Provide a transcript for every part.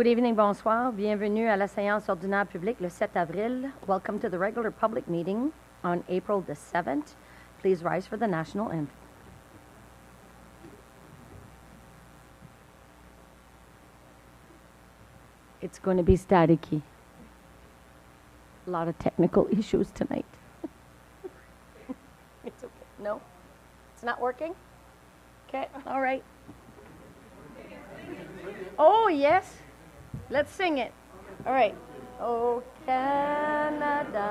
Good evening, bonsoir. Bienvenue à la séance ordinaire publique le 7 avril. Welcome to the regular public meeting on April the 7th. Please rise for the national anthem. It's going to be staticky. A lot of technical issues tonight. It's okay. No? It's not working? Okay, all right. Oh, yes. Let's sing it. All right. Oh, Canada,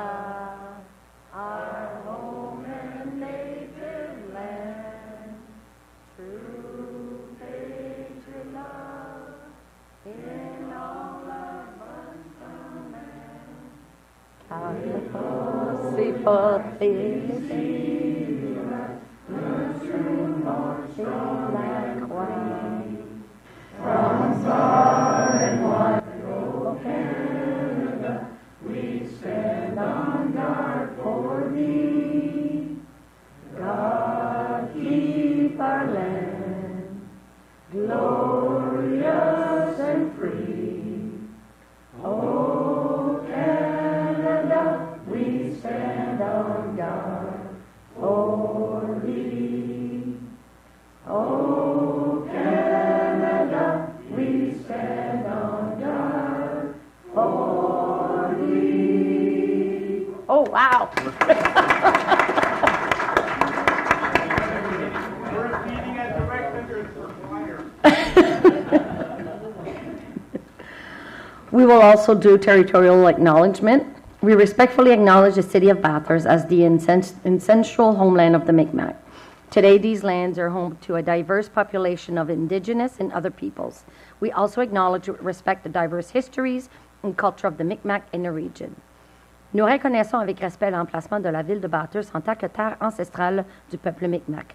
our home and native land, true patriot love in all of us command. California, like wine, from far and wide, oh Canada, we stand on guard for thee. God keep our land glorious and free. Oh Canada, we stand on guard for thee. Oh Canada, we stand on guard for thee. Oh, wow. We're repeating a director for choir. We will also do territorial acknowledgement. We respectfully acknowledge the city of Bathurst as the ancestral homeland of the Mi'kmaq. Today, these lands are home to a diverse population of indigenous and other peoples. We also acknowledge and respect the diverse histories and culture of the Mi'kmaq in the region. Nous reconnaissons avec respect l'emplacement de la ville de Bathurst en tant que terre ancestrale du peuple Mi'kmaq.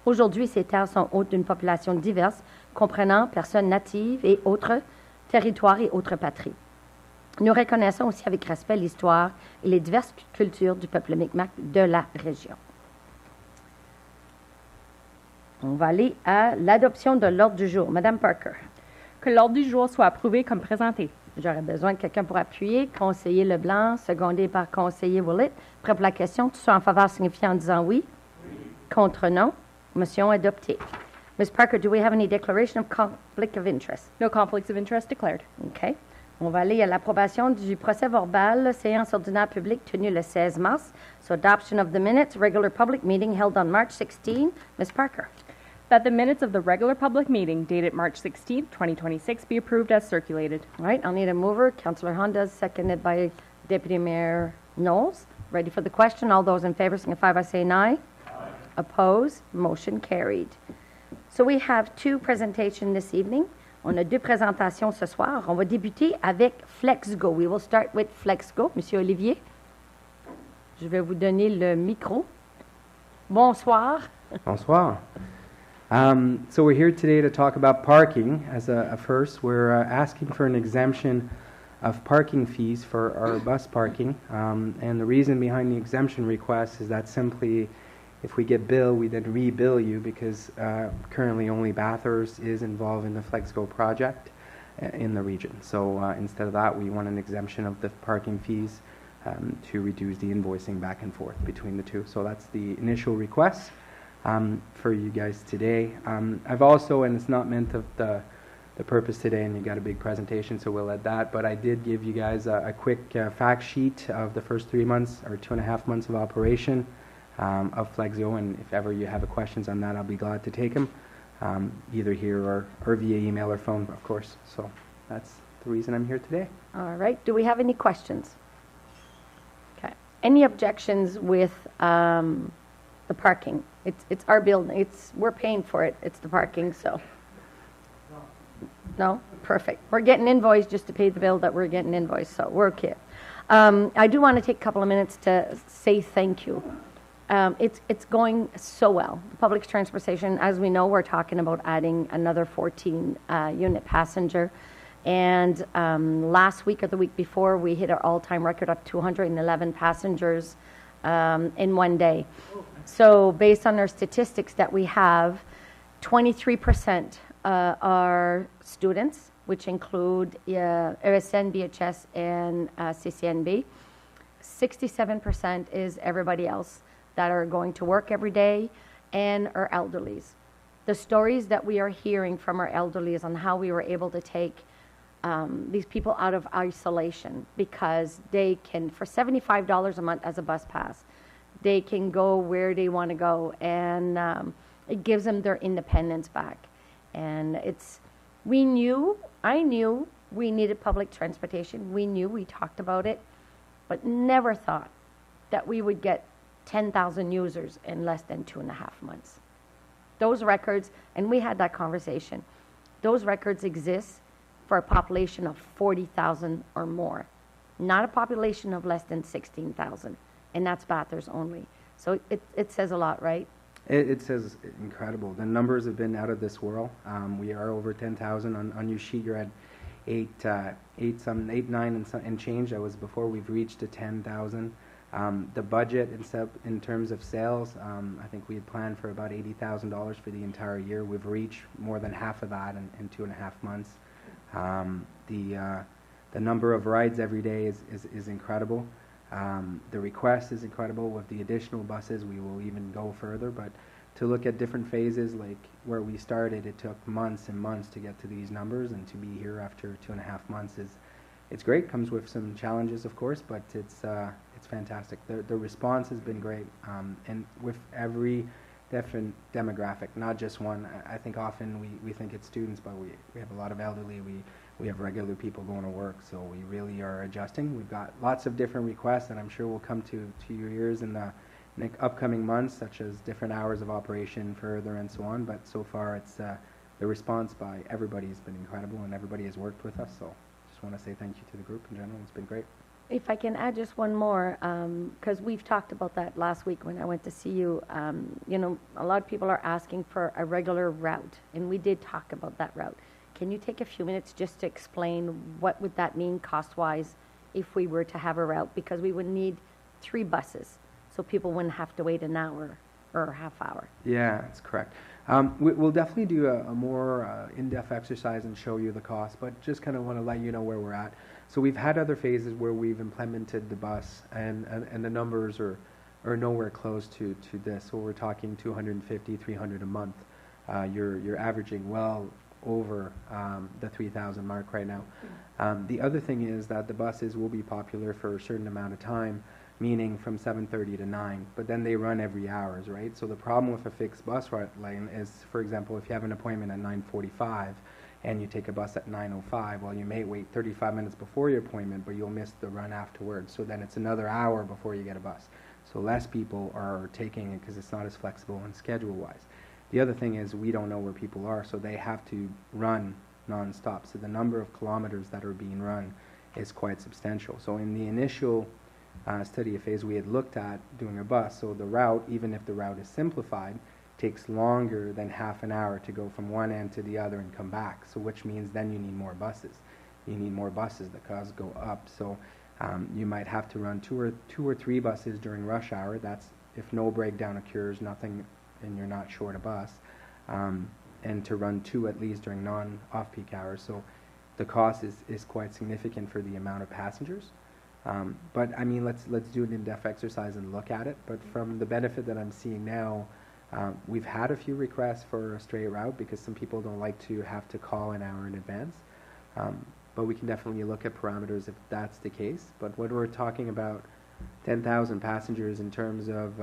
Aujourd'hui, ces terres sont hôtes d'une population diverse, comprenant personnes natives et autres territoires et autres patries. Nous reconnaissons aussi avec respect l'histoire et les diverses cultures du peuple Mi'kmaq de la région. On va aller à l'adoption de l'ordre du jour. Madame Parker. Que l'ordre du jour soit approuvé comme présenté. J'aurais besoin de quelqu'un pour appuyer. Conseiller Leblanc, secondé par conseiller Willett. Prêt pour la question? Tous ceux en faveur signifient en disant oui. Contre non. Motion adoptée. Ms. Parker, do we have any declaration of conflict of interest? No conflicts of interest declared. OK. On va aller à l'approbation du procès verbal, séance ordinaire publique tenue le 16 mars. So adoption of the minutes, regular public meeting held on March 16. Ms. Parker. That the minutes of the regular public meeting dated March 16, 2026 be approved as circulated. All right, I'll need a mover. Councillor Honda, seconded by Deputy Mayor Knowles. Ready for the question? All those in favor signify by saying aye. Aye. Opposed? Motion carried. So we have two presentations this evening. On a deux présentations ce soir. On va débuter avec FlexGo. We will start with FlexGo. Monsieur Olivier, je vais vous donner le micro. Bonsoir. Bonsoir. So we're here today to talk about parking. As a first, we're asking for an exemption of parking fees for our bus parking. And the reason behind the exemption request is that simply if we get billed, we then re-bill you because currently only Bathurst is involved in the FlexGo project in the region. So instead of that, we want an exemption of the parking fees to reduce the invoicing back and forth between the two. So that's the initial request for you guys today. I've also, and it's not meant of the purpose today, and you got a big presentation, so we'll add that, but I did give you guys a quick fact sheet of the first 3 months or 2.5 months of operation of FlexGo, and if ever you have questions on that, I'll be glad to take them, either here or via email or phone, of course. So that's the reason I'm here today. All right. Do we have any questions? Okay. Any objections with the parking? It's our building. We're paying for it. It's the parking, so. No? Perfect. We're getting invoiced just to pay the bill that we're getting invoiced, so we're okay. I do want to take a couple of minutes to say thank you. It's going so well. The public transportation, as we know, we're talking about adding another 14 unit passenger. And last week or the week before, we hit our all-time record of 211 passengers in one day. So based on our statistics that we have, 23% are students which include ESN, BHS, and CCNB. 67% is everybody else that are going to work every day and our elderlies. The stories that we are hearing from our elderlies on how we were able to take these people out of isolation because they can, for $75 a month as a bus pass, they can go where they want to go, and it gives them their independence back. And I knew we needed public transportation. We talked about it, but never thought that we would get 10,000 users in less than 2.5 months. Those records, and we had that conversation, those records exist for a population of 40,000 or more, not a population of less than 16,000, and that's Bathurst only. So it says a lot, right? It says incredible. The numbers have been out of this world. We are over 10,000 on your sheet. You're at 9 and change. That was before we've reached to 10,000. The budget in terms of sales, I think we had planned for about $80,000 for the entire year. We've reached more than half of that in 2.5 months. The number of rides every day is incredible. The request is incredible. With the additional buses, we will even go further. But to look at different phases, like where we started, it took months and months to get to these numbers, and to be here after 2.5 months it's great. Comes with some challenges, of course, but it's fantastic. The response has been great, and with every different demographic, not just one. I think often we think it's students, but we have a lot of elderly. We have regular people going to work, so we really are adjusting. We've got lots of different requests, and I'm sure will come to your ears in the upcoming months, such as different hours of operation further and so on. But so far, it's the response by everybody has been incredible, and everybody has worked with us. So just want to say thank you to the group in general. It's been great. If I can add just one more, because we've talked about that last week when I went to see you. A lot of people are asking for a regular route, and we did talk about that route. Can you take a few minutes just to explain what would that mean cost-wise if we were to have a route? Because we would need 3 buses, so people wouldn't have to wait an hour or a half hour. Yeah, that's correct. We'll definitely do a more in-depth exercise and show you the cost, but just kind of want to let you know where we're at. So we've had other phases where we've implemented the bus, and the numbers are nowhere close to this. So we're talking 250, 300 a month. You're averaging well over the 3,000 mark right now. The other thing is that the buses will be popular for a certain amount of time, meaning from 7:30 to 9, but then they run every hours, right? So the problem with a fixed bus route lane is, for example, if you have an appointment at 9:45 and you take a bus at 9:05, well, you may wait 35 minutes before your appointment, but you'll miss the run afterwards. So then it's another hour before you get a bus. So less people are taking it because it's not as flexible and schedule-wise. The other thing is we don't know where people are, so they have to run non-stop. So the number of kilometers that are being run is quite substantial. So in the initial study phase, we had looked at doing a bus. So the route, even if the route is simplified, takes longer than half an hour to go from one end to the other and come back. So which means then you need more buses. You need more buses. The costs go up. So you might have to run two or three buses during rush hour. That's if no breakdown occurs, nothing, and you're not short a bus. And to run 2 at least during non-off-peak hours. So the cost is quite significant for the amount of passengers. But I mean, let's do an in-depth exercise and look at it. But from the benefit that I'm seeing now, we've had a few requests for a straight route because some people don't like to have to call an hour in advance. But we can definitely look at parameters if that's the case. But when we're talking about 10,000 passengers in terms of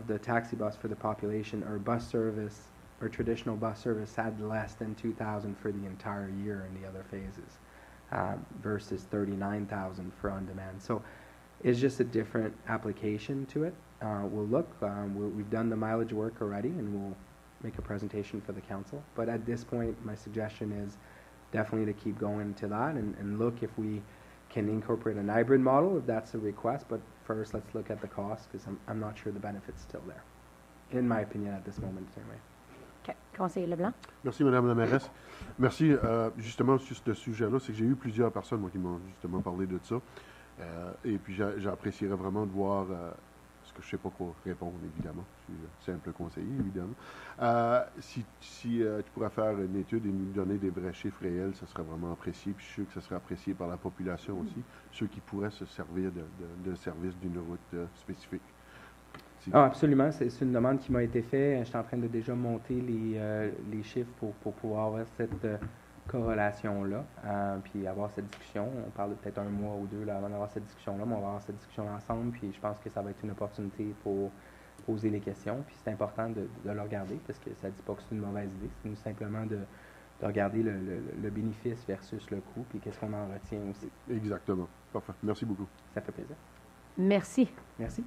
the taxi bus for the population, or bus service or traditional bus service had less than 2,000 for the entire year in the other phases. Versus 39,000 for on-demand. So it's just a different application to it. We'll look. We've done the mileage work already, and we'll make a presentation for the council. But at this point, my suggestion is definitely to keep going to that and look if we can incorporate a hybrid model, if that's a request. But first, let's look at the cost, because I'm not sure the benefit's still there, in my opinion, at this moment anyway. Okay. Conseiller Leblanc. Merci, Madame la mairesse. Merci. Justement, sur ce sujet-là, c'est que j'ai eu plusieurs personnes qui m'ont justement parlé de ça. Et puis, j'apprécierais vraiment de voir parce que je ne sais pas quoi répondre, évidemment. Je suis simple conseiller, évidemment. Si tu pourrais faire une étude et nous donner des vrais chiffres réels, ça serait vraiment apprécié. Puis je suis sûr que ça serait apprécié par la population aussi, ceux qui pourraient se servir de service d'une route spécifique. Ah, absolument, c'est une demande qui m'a été faite. Je suis en train de déjà monter les chiffres pour pouvoir avoir cette corrélation-là, puis avoir cette discussion. On parle de peut-être un mois ou deux là, avant d'avoir cette discussion-là, mais on va avoir cette discussion ensemble, puis je pense que ça va être une opportunité pour poser les questions, puis c'est important de le regarder, parce que ça ne dit pas que c'est une mauvaise idée, c'est simplement de regarder le bénéfice versus le coût, puis qu'est-ce qu'on en retient aussi. Exactement. Parfait. Merci beaucoup. Ça fait plaisir. Merci. Merci.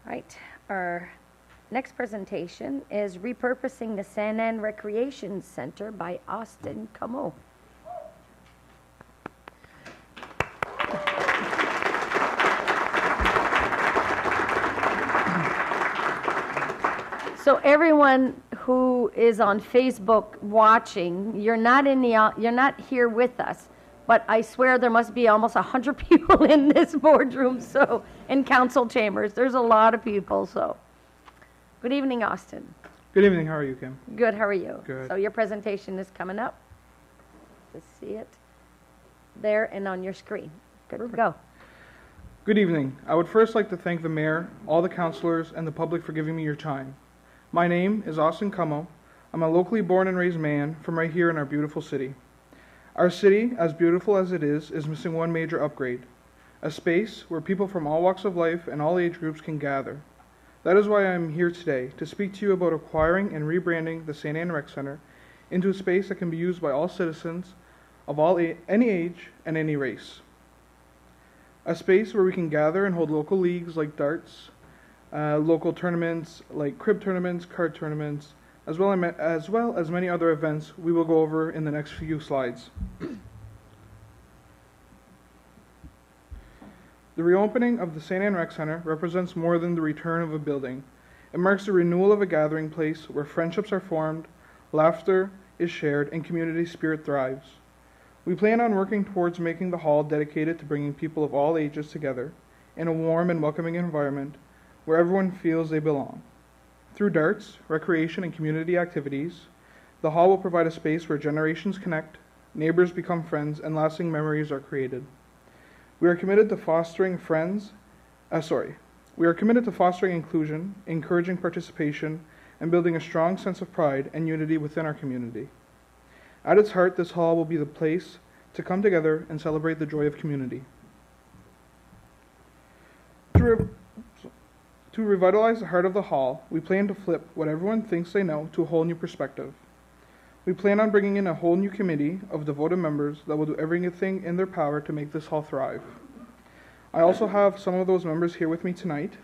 Right. Our next presentation is repurposing the San Ann Recreation Center by Austin Como. So everyone who is on Facebook watching, you're not here with us, but I swear there must be almost 100 people in this boardroom, so, in council chambers. There's a lot of people, so. Good evening, Austin. Good evening. How are you, Kim? Good, how are you? Good. So your presentation is coming up. Let's see it there and on your screen. Good to go. Good evening. I would first like to thank the mayor, all the councilors, and the public for giving me your time. My name is Austin Como. I'm a locally born and raised man from right here in our beautiful city. Our city, as beautiful as it is missing one major upgrade. A space where people from all walks of life and all age groups can gather. That is why I am here today, to speak to you about acquiring and rebranding the St. Anne Rec Center into a space that can be used by all citizens of any age and any race. A space where we can gather and hold local leagues like darts, local tournaments like crib tournaments, card tournaments, as well as many other events we will go over in the next few slides. The reopening of the St. Anne Rec Center represents more than the return of a building. It marks the renewal of a gathering place where friendships are formed, laughter is shared, and community spirit thrives. We plan on working towards making the hall dedicated to bringing people of all ages together in a warm and welcoming environment where everyone feels they belong. Through darts, recreation, and community activities, the hall will provide a space where generations connect, neighbors become friends, and lasting memories are created. We are committed to fostering inclusion, encouraging participation, and building a strong sense of pride and unity within our community. At its heart, this hall will be the place to come together and celebrate the joy of community. To revitalize the heart of the hall, we plan to flip what everyone thinks they know to a whole new perspective. We plan on bringing in a whole new committee of devoted members that will do everything in their power to make this hall thrive. I also have some of those members here with me tonight,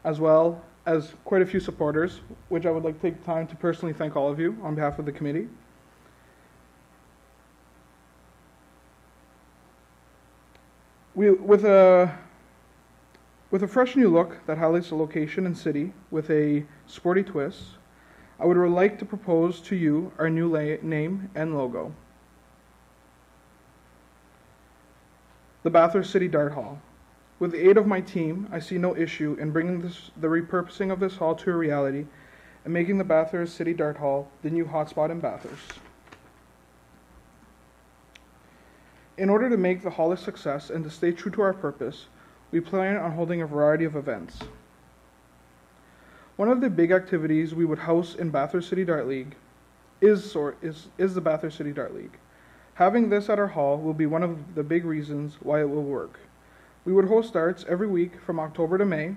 as well as quite a few supporters, which I would like to take time to personally thank all of you on behalf of the committee. With a fresh new look that highlights the location and city with a sporty twist, I would like to propose to you our new name and logo. The Bathurst City Dart Hall. With the aid of my team, I see no issue in bringing the repurposing of this hall to a reality and making the Bathurst City Dart Hall the new hotspot in Bathurst. In order to make the hall a success and to stay true to our purpose, we plan on holding a variety of events. One of the big activities we would host in Bathurst City Dart League is the Bathurst City Dart League. Having this at our hall will be one of the big reasons why it will work. We would host darts every week from October to May,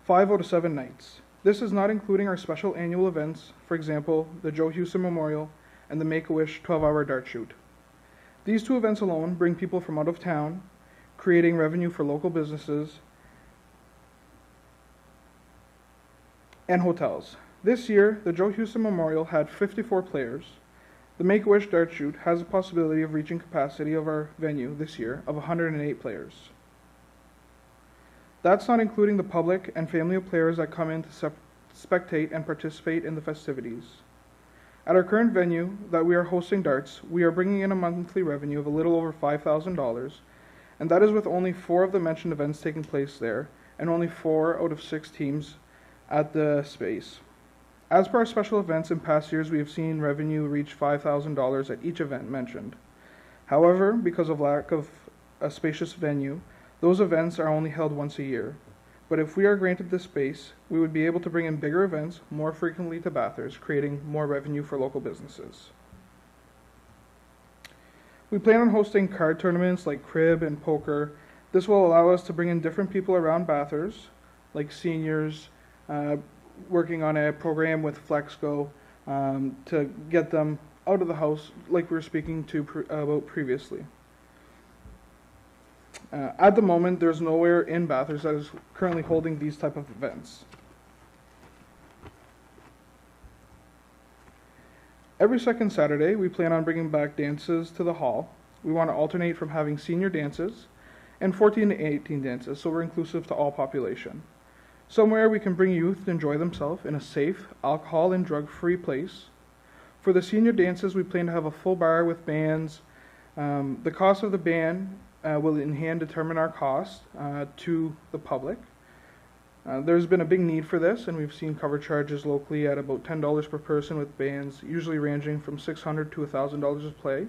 5 out of 7 nights. This is not including our special annual events, for example, the Joe Houston Memorial and the Make-A-Wish 12-hour dart shoot. These two events alone bring people from out of town, creating revenue for local businesses and hotels. This year, the Joe Houston Memorial had 54 players. The Make-A-Wish Dart Shoot has a possibility of reaching capacity of our venue this year of 108 players. That's not including the public and family of players that come in to spectate and participate in the festivities. At our current venue that we are hosting darts, we are bringing in a monthly revenue of a little over $5,000, and that is with only 4 of the mentioned events taking place there, and only 4 out of 6 teams at the space. As per our special events in past years, we have seen revenue reach $5,000 at each event mentioned. However, because of lack of a spacious venue, those events are only held once a year. But if we are granted this space, we would be able to bring in bigger events more frequently to Bathurst, creating more revenue for local businesses. We plan on hosting card tournaments like crib and poker. This will allow us to bring in different people around Bathurst, like seniors, working on a program with FlexGo to get them out of the house, like we were speaking about previously. At the moment, there's nowhere in Bathurst that is currently holding these type of events. Every second Saturday, we plan on bringing back dances to the hall. We want to alternate from having senior dances and 14 to 18 dances, so we're inclusive to all population. Somewhere we can bring youth to enjoy themselves in a safe, alcohol and drug-free place. For the senior dances, we plan to have a full bar with bands. The cost of the band will in hand determine our cost to the public. There's been a big need for this, and we've seen cover charges locally at about $10 per person with bands, usually ranging from $600 to $1,000 a play.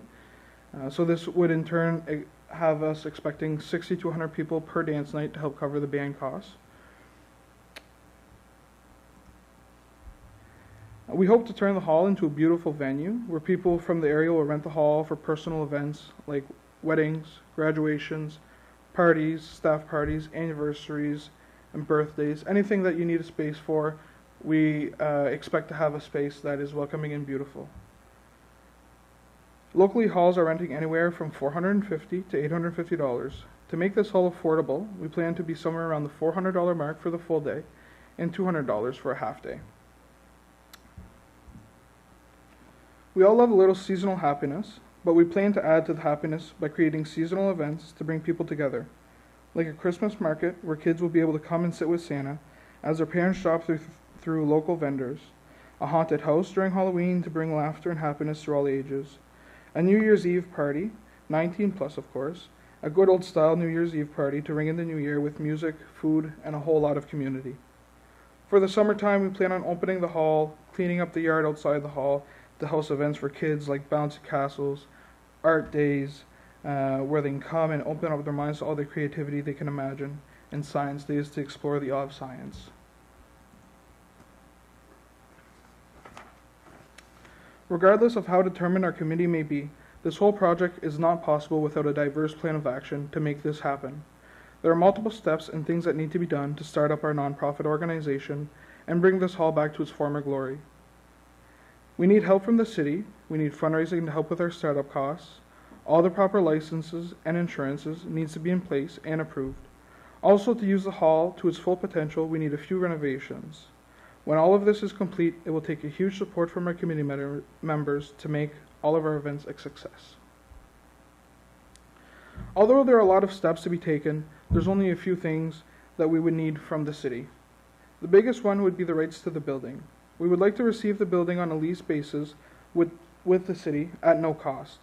So this would in turn have us expecting 60 to 100 people per dance night to help cover the band costs. We hope to turn the hall into a beautiful venue where people from the area will rent the hall for personal events like weddings, graduations, parties, staff parties, anniversaries, and birthdays. Anything that you need a space for, we expect to have a space that is welcoming and beautiful. Locally, halls are renting anywhere from $450 to $850. To make this hall affordable, we plan to be somewhere around the $400 mark for the full day and $200 for a half day. We all love a little seasonal happiness, but we plan to add to the happiness by creating seasonal events to bring people together, like a Christmas market where kids will be able to come and sit with Santa as their parents shop through local vendors, a haunted house during Halloween to bring laughter and happiness through all ages, a New Year's Eve party, 19 plus of course, a good old style New Year's Eve party to ring in the new year with music, food, and a whole lot of community. For the summertime, we plan on opening the hall, cleaning up the yard outside the hall, to host events for kids like bouncy castles, art days, where they can come and open up their minds to all the creativity they can imagine, and science days to explore the awe of science. Regardless of how determined our committee may be, this whole project is not possible without a diverse plan of action to make this happen. There are multiple steps and things that need to be done to start up our nonprofit organization and bring this hall back to its former glory. We need help from the city. We need fundraising to help with our startup costs. All the proper licenses and insurances needs to be in place and approved. Also, to use the hall to its full potential, we need a few renovations. When all of this is complete, it will take a huge support from our committee members to make all of our events a success. Although there are a lot of steps to be taken, there's only a few things that we would need from the city. The biggest one would be the rights to the building. We would like to receive the building on a lease basis with the city at no cost.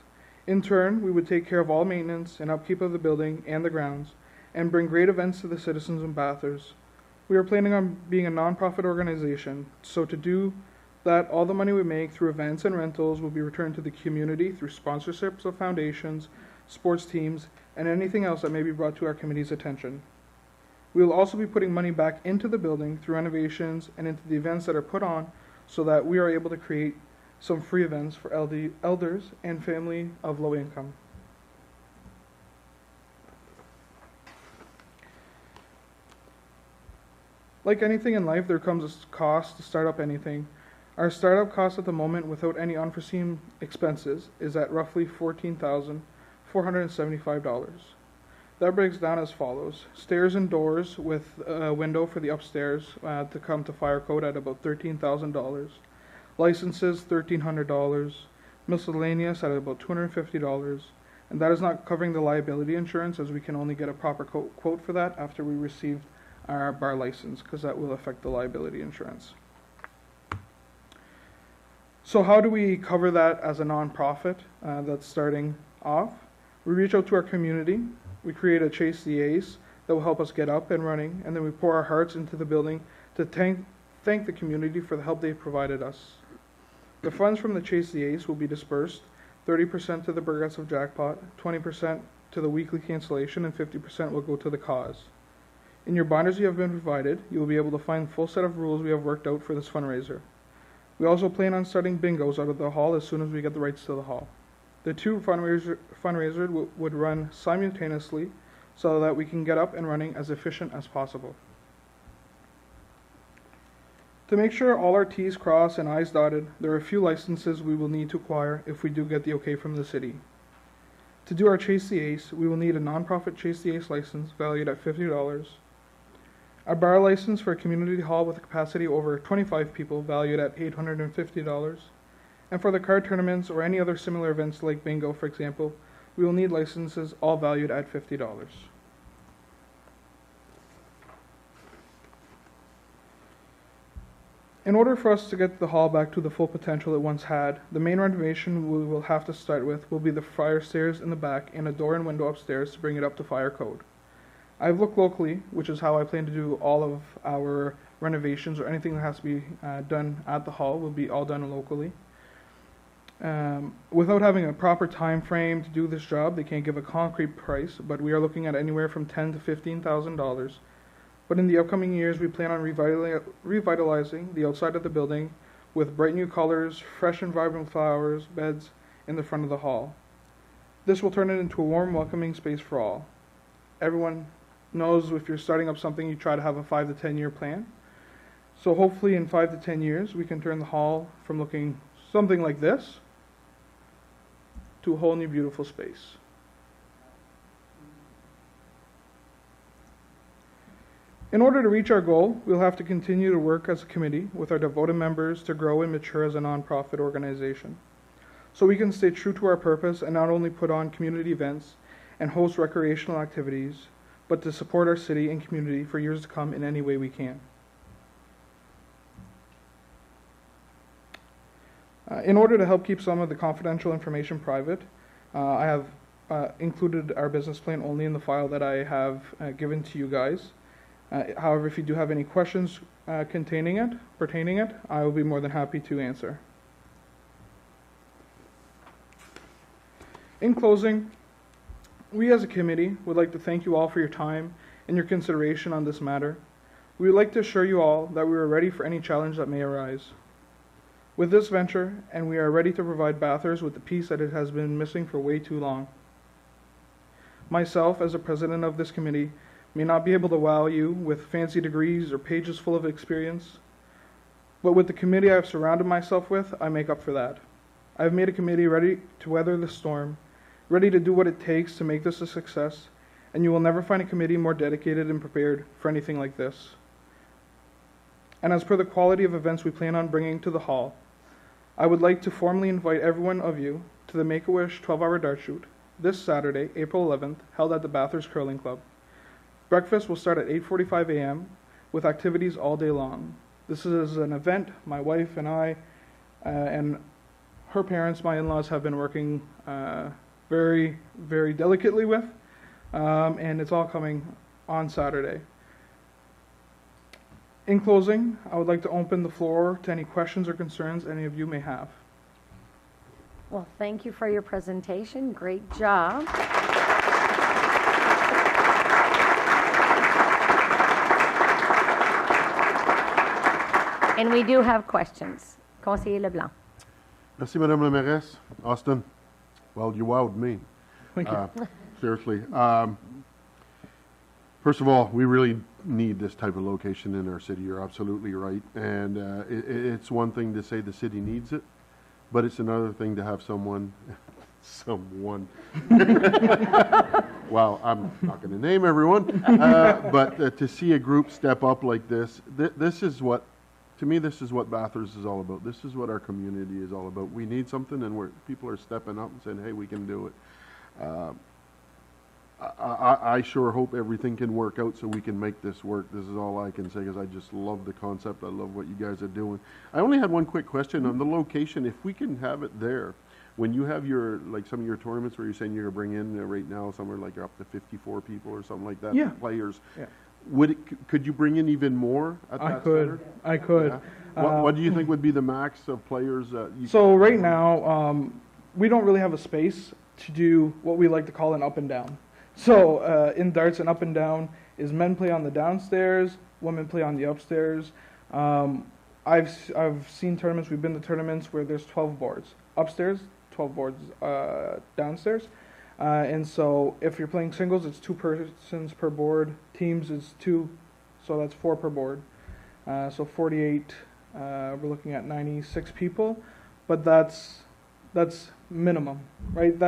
In turn, we would take care of all maintenance and upkeep of the building and the grounds, and bring great events to the citizens in Bathurst. We are planning on being a nonprofit organization, so to do that, all the money we make through events and rentals will be returned to the community through sponsorships of foundations, sports teams, and anything else that may be brought to our committee's attention. We will also be putting money back into the building through renovations and into the events that are put on so that we are able to create some free events for elders and family of low income. Like anything in life, there comes a cost to start up anything. Our startup cost at the moment, without any unforeseen expenses, is at roughly $14,475. That breaks down as follows. Stairs and doors with a window for the upstairs to come to fire code at about $13,000. Licenses, $1,300. Miscellaneous at about $250. And that is not covering the liability insurance, as we can only get a proper quote for that after we receive our bar license, because that will affect the liability insurance. So how do we cover that as a nonprofit that's starting off? We reach out to our community. We create a Chase the Ace that will help us get up and running, and then we pour our hearts into the building to thank the community for the help they've provided us. The funds from the Chase the Ace will be dispersed, 30% to the Progressive Jackpot, 20% to the weekly cancellation, and 50% will go to the cause. In your binders you have been provided, you will be able to find the full set of rules we have worked out for this fundraiser. We also plan on starting bingos out of the hall as soon as we get the rights to the hall. The two fundraisers would run simultaneously so that we can get up and running as efficient as possible. To make sure all our T's crossed and I's dotted, there are a few licenses we will need to acquire if we do get the okay from the city. To do our Chase the Ace, we will need a nonprofit Chase the Ace license valued at $50, a bar license for a community hall with a capacity over 25 people valued at $850, and for the card tournaments or any other similar events like bingo, for example, we will need licenses all valued at $50. In order for us to get the hall back to the full potential it once had, the main renovation we will have to start with will be the fire stairs in the back and a door and window upstairs to bring it up to fire code. I've looked locally, which is how I plan to do all of our renovations or anything that has to be done at the hall will be all done locally. Without having a proper time frame to do this job, they can't give a concrete price, but we are looking at anywhere from $10,000 to $15,000. But in the upcoming years, we plan on revitalizing the outside of the building with bright new colors, fresh and vibrant flowers, beds in the front of the hall. This will turn it into a warm, welcoming space for all. Everyone knows if you're starting up something, you try to have a 5 to 10 year plan. So hopefully in 5 to 10 years, we can turn the hall from looking something like this to a whole new beautiful space. In order to reach our goal, we'll have to continue to work as a committee with our devoted members to grow and mature as a nonprofit organization, so we can stay true to our purpose and not only put on community events and host recreational activities, but to support our city and community for years to come in any way we can. In order to help keep some of the confidential information private, I have included our business plan only in the file that I have given to you guys. However, if you do have any questions pertaining it, I will be more than happy to answer. In closing, we as a committee would like to thank you all for your time and your consideration on this matter. We would like to assure you all that we are ready for any challenge that may arise with this venture, and we are ready to provide Bathurst with the peace that it has been missing for way too long. Myself, as the president of this committee, may not be able to wow you with fancy degrees or pages full of experience, but with the committee I have surrounded myself with, I make up for that. I have made a committee ready to weather the storm, ready to do what it takes to make this a success, and you will never find a committee more dedicated and prepared for anything like this. And as per the quality of events we plan on bringing to the hall, I would like to formally invite every one of you to the Make-A-Wish 12-hour dart shoot this Saturday, April 11th, held at the Bathurst Curling Club. Breakfast will start at 8:45 a.m. with activities all day long. This is an event my wife and I and her parents, my in-laws, have been working very, very delicately with, and it's all coming on Saturday. In closing, I would like to open the floor to any questions or concerns any of you may have. Well, thank you for your presentation. Great job. And we do have questions. Conseiller Leblanc. Merci, Madame la Mairesse. Austin, well, you wowed me. Thank you. Seriously. First of all, we really need this type of location in our city. You're absolutely right. And it's one thing to say the city needs it, but it's another thing to have someone, well, I'm not going to name everyone, but to see a group step up like this, this is what, to me, this is what Bathurst is all about. This is what our community is all about. We need something, and people are stepping up and saying, hey, we can do it. I sure hope everything can work out so we can make this work. This is all I can say, because I just love the concept. I love what you guys are doing. I only had one quick question on the location. If we can have it there, when you have your, like some of your tournaments where you're saying you're going to bring in right now somewhere like up to 54 people or something like that, Yeah. players, Yeah. could you bring in even more at I that could. center? I could. Yeah. What do you think would be the max of players? So right now, we don't really have a space to do what we like to call an up and down. So in darts, an up and down is men play on the downstairs, women play on the upstairs. I've seen tournaments. We've been to tournaments where there's 12 boards upstairs, 12 boards downstairs. And so if you're playing singles, it's 2 persons per board. Teams is 2, so that's 4 per board. So 48. We're looking at 96 people, but that's minimum, right?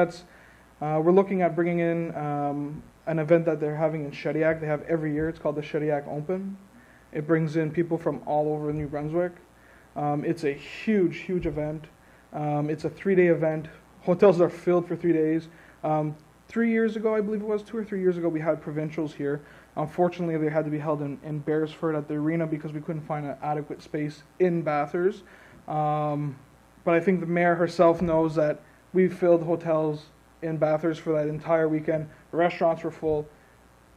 We're looking at bringing in an event that they're having in Shediac. They have every year. It's called the Shediac Open. It brings in people from all over New Brunswick. It's a huge event. It's a 3-day event. Hotels are filled for 3 days. 3 years ago, I believe it was 2 or 3 years ago, we had provincials here. Unfortunately, they had to be held in Beresford at the arena because we couldn't find an adequate space in Bathurst. But I think the mayor herself knows that we filled hotels in Bathurst for that entire weekend. The restaurants were full.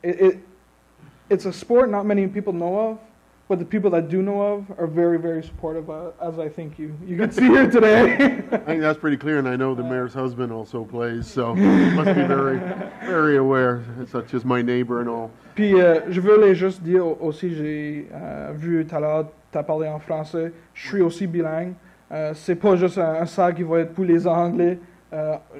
It's a sport not many people know of, but the people that do know of are very supportive, as I think you can see here today. I think that's pretty clear, and I know the mayor's husband also plays, so he must be very aware, such as my neighbor and all. Puis, je veux juste dire aussi, j'ai vu tout à l'heure, tu as parlé en français, je suis aussi bilingue. C'est pas juste un sac qui va être pour les Anglais.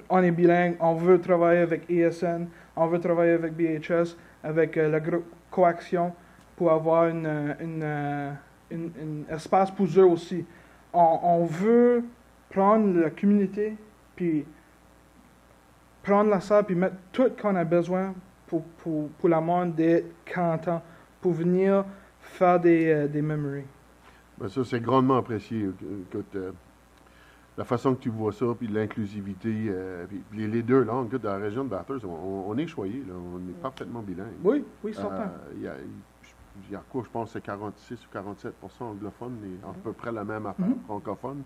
On est bilingue, on veut travailler avec ESN, on veut travailler avec BHS, avec le groupe Coaction, pour avoir un espace pour eux aussi. On veut prendre la communauté, puis prendre la salle, puis mettre tout ce qu'on a besoin pour le monde d'être content, pour venir faire des memories. Ben ça, c'est grandement apprécié. Écoute, la façon que tu vois ça, puis l'inclusivité, puis les 2 langues, écoute, dans la région de Bathurst, on est choyé, là, on est parfaitement bilingue. Oui, certain. Il y a quoi, je pense que c'est 46 ou 47 anglophones, et à peu près la même affaire francophone.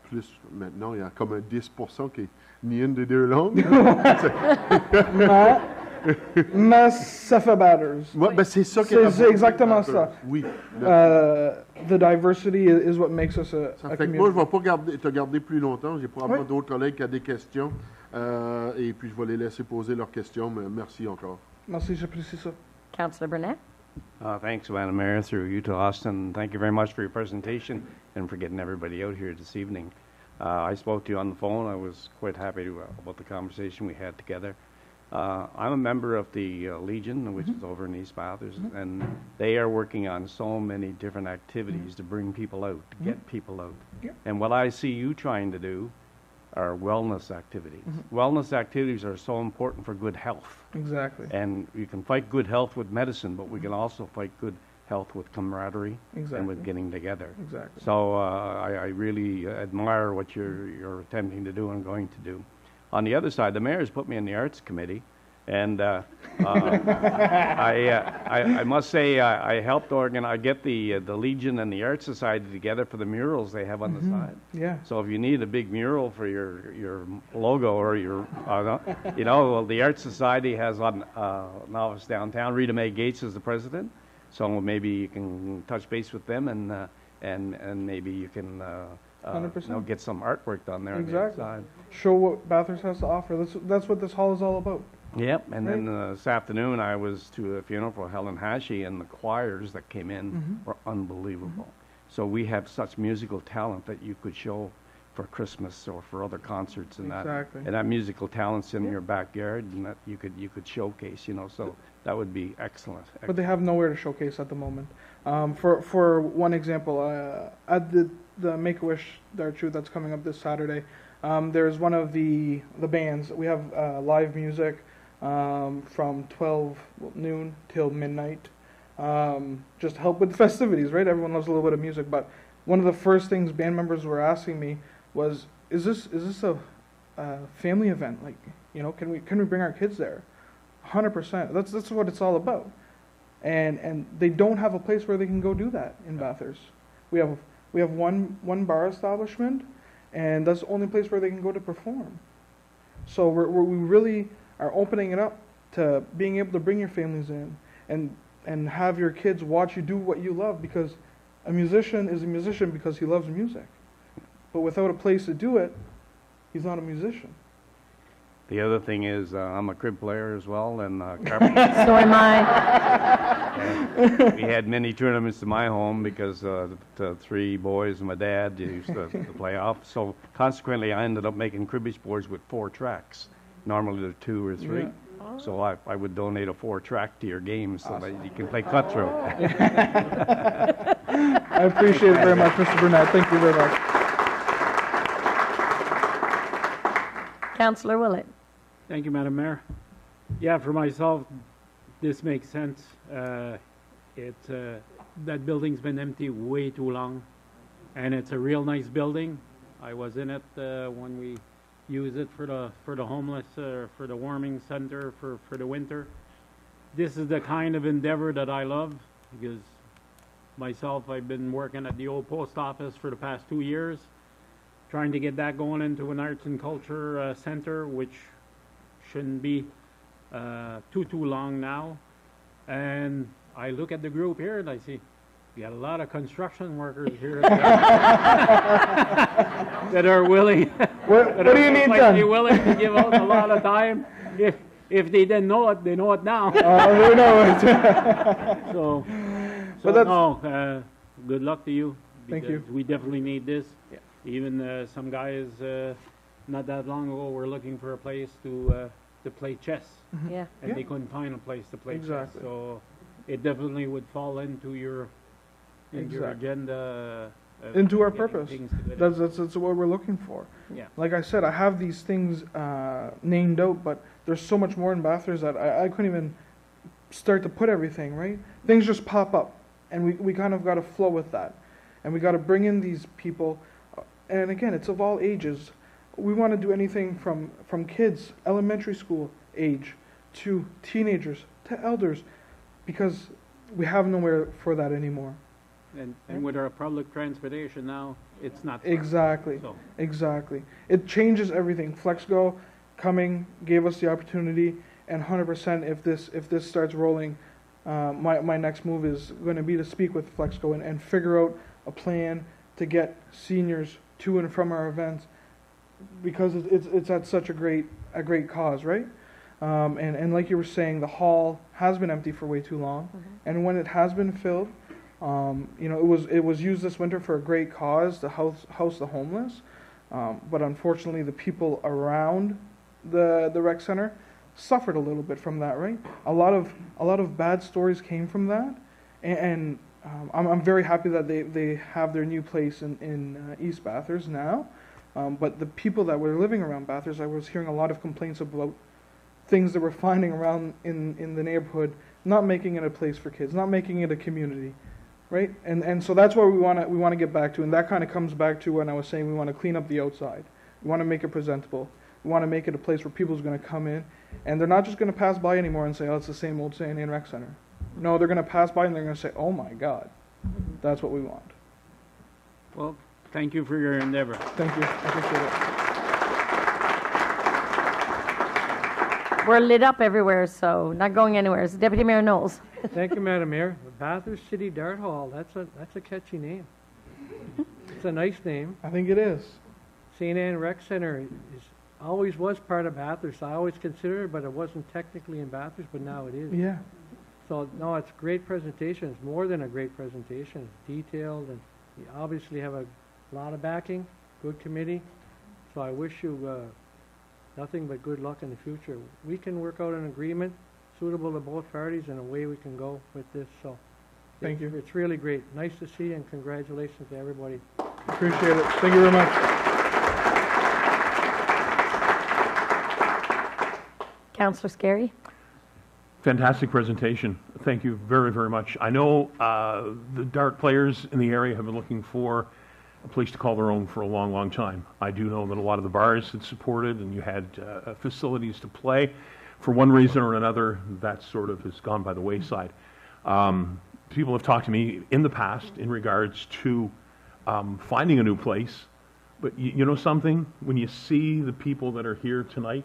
Plus maintenant, il y a comme un 10 qui est ni une des 2 langues. Mais ça fait Bathurst. Ouais, ben c'est ça C'est exactement ça. Oui. The diversity is what makes us a Ça fait que community. moi, je ne vais pas te garder plus longtemps. J'ai probablement d'autres collègues qui ont des questions. Et puis, je vais les laisser poser leurs questions. Mais merci encore. Merci, j'apprécie ça. Councillor Burnett? Thanks, Madam Mayor, through you to Austin. Thank you very much for your presentation and for getting everybody out here this evening. I spoke to you on the phone. I was quite happy about the conversation we had together. I'm a member of the Legion, which is over in East Bathurst, and they are working on so many different activities to bring people out, to get people out. Yeah. And what I see you trying to do are wellness activities. Wellness activities are so important for good health. Exactly. And you can fight good health with medicine, but we can also fight good health with camaraderie and with getting together. Exactly. So I really admire what you're attempting to do and going to do. On the other side, the mayor's put me in the arts committee, and I must say I helped get the Legion and the Art Society together for the murals they have on the side. Yeah. So if you need a big mural for your logo or your, the Art Society has an office downtown. Rita Mae Gates is the president, so maybe you can touch base with them and maybe you can 100%. get some artwork done there Exactly. on the outside. Show what Bathurst has to offer. That's what this hall is all about. Yep, and then this afternoon I was to a funeral for Helen Hashi, and the choirs that came in were unbelievable. So we have such musical talent that you could show for Christmas or for other concerts and Exactly. that. And that musical talent's in your backyard, and that you could showcase, so that would be excellent. But they have nowhere to showcase at the moment. For one example, at the Make-A-Wish Dart Shoot that's coming up this Saturday, there's one of the bands. We have live music from 12 noon till midnight. Just to help with the festivities, right? Everyone loves a little bit of music, but one of the first things band members were asking me was, "Is this a family event? Like, can we bring our kids there?" 100%. That's what it's all about. And they don't have a place where they can go do that in Bathurst. We have one bar establishment, and that's the only place where they can go to perform. So we really are opening it up to being able to bring your families in and have your kids watch you do what you love, because a musician is a musician because he loves music. But without a place to do it, he's not a musician. The other thing is, I'm a crib player as well, and carpet. So am I. We had many tournaments in my home because the three boys and my dad used to play off. So consequently, I ended up making cribbage boards with 4 tracks. Normally they're 2 or 3. Yeah. So I would donate a 4-track to your game so that you can play cutthroat. I appreciate it very much, Mr. Burnett. Thank you very much. Councillor Willett. Thank you, Madam Mayor. Yeah, for myself, this makes sense. That building's been empty way too long, and it's a real nice building. I was in it when we used it for the homeless, for the warming center for the winter. This is the kind of endeavor that I love, because myself, I've been working at the old post office for the past 2 years, trying to get that going into an arts and culture center, which shouldn't be too long now. And I look at the group here and I see you got a lot of construction workers here that are willing. What do you need done? They're willing to give out a lot of time. If they didn't know it, they know it now. We know it. So But that's- no, good luck to you. Thank you. Because we definitely need this. Yeah. Even some guys not that long ago were looking for a place to play chess, Yeah. and they couldn't find a place to play Exactly. chess. So it definitely would fall into your Exactly. agenda. Into our getting purpose. things to it. That's what we're looking for. Yeah. Like I said, I have these things named out, but there's so much more in Bathurst that I couldn't even start to put everything, right? Things just pop up, and we kind of got to flow with that. And we got to bring in these people, and again, it's of all ages. We want to do anything from kids, elementary school age, to teenagers, to elders, because we have nowhere for that anymore. And with our public transportation now, it's not. Exactly. So. Exactly. It changes everything. FlexGo coming gave us the opportunity, and 100% if this starts rolling, my next move is going to be to speak with FlexGo and figure out a plan to get seniors to and from our events, because it's at such a great cause, right? And like you were saying, the hall has been empty for way too long, and when it has been filled, it was used this winter for a great cause to house the homeless, but unfortunately the people around the rec center suffered a little bit from that, right? A lot of bad stories came from that, and I'm very happy that they have their new place in East Bathurst now, but the people that were living around Bathurst, I was hearing a lot of complaints about things that we're finding around in the neighborhood, not making it a place for kids, not making it a community. Right, and so that's what we want to get back to, and that kind of comes back to when I was saying we want to clean up the outside. We want to make it presentable. We want to make it a place where people's going to come in, and they're not just going to pass by anymore and say, "Oh, it's the same old St. Anne Rec Center." No, they're going to pass by and they're going to say, "Oh my God, that's what we want." Well, thank you for your endeavor. Thank you. I appreciate it. We're lit up everywhere, so not going anywhere. It's Deputy Mayor Knowles. Thank you, Madam Mayor. Bathurst City Dart Hall, that's a catchy name. It's a nice name. I think it is. St. Anne Rec Center always was part of Bathurst. I always considered it, but it wasn't technically in Bathurst, but now it is. Yeah. So, no, it's a great presentation. It's more than a great presentation. It's detailed, and you obviously have a lot of backing, good committee. So I wish you nothing but good luck in the future. We can work out an agreement suitable to both parties, and away we can go with this. So Thank you. It's really great. Nice to see you, and congratulations to everybody. Appreciate it. Thank you very much. Councillor Scary. Fantastic presentation. Thank you very, very much. I know the dart players in the area have been looking for a place to call their own for a long, long time. I do know that a lot of the bars had supported and you had facilities to play. For one reason or another, that sort of has gone by the wayside. People have talked to me in the past in regards to finding a new place But you know something? When you see the people that are here tonight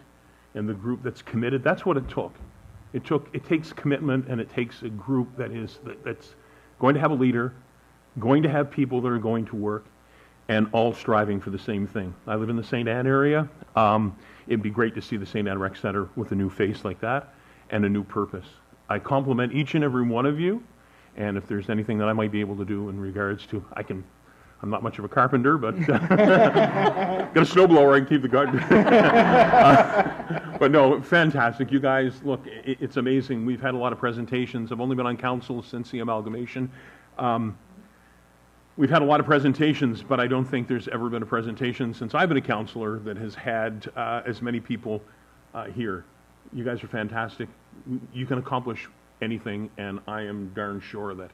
and the group that's committed, that's what it took. It takes commitment, and it takes a group that's going to have a leader, going to have people that are going to work, and all striving for the same thing. I live in the St. Anne area. It'd be great to see the St. Anne Rec Center with a new face like that and a new purpose. I compliment each and every one of you, and if there's anything that I might be able to do in regards to, I'm not much of a carpenter, but got a snowblower, I can keep the garden. But no, fantastic. You guys, look, it's amazing. We've had a lot of presentations. I've only been on council since the amalgamation. We've had a lot of presentations, but I don't think there's ever been a presentation since I've been a councillor that has had as many people here. You guys are fantastic. You can accomplish anything, and I am darn sure that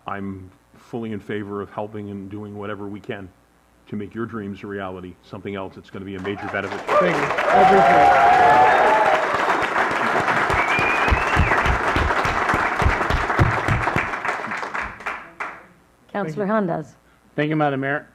I'm fully in favor of helping and doing whatever we can to make your dreams a reality, something else that's going to be a major benefit. Thank you. I appreciate it. Councillor Hondas. Thank you, Madam Mayor.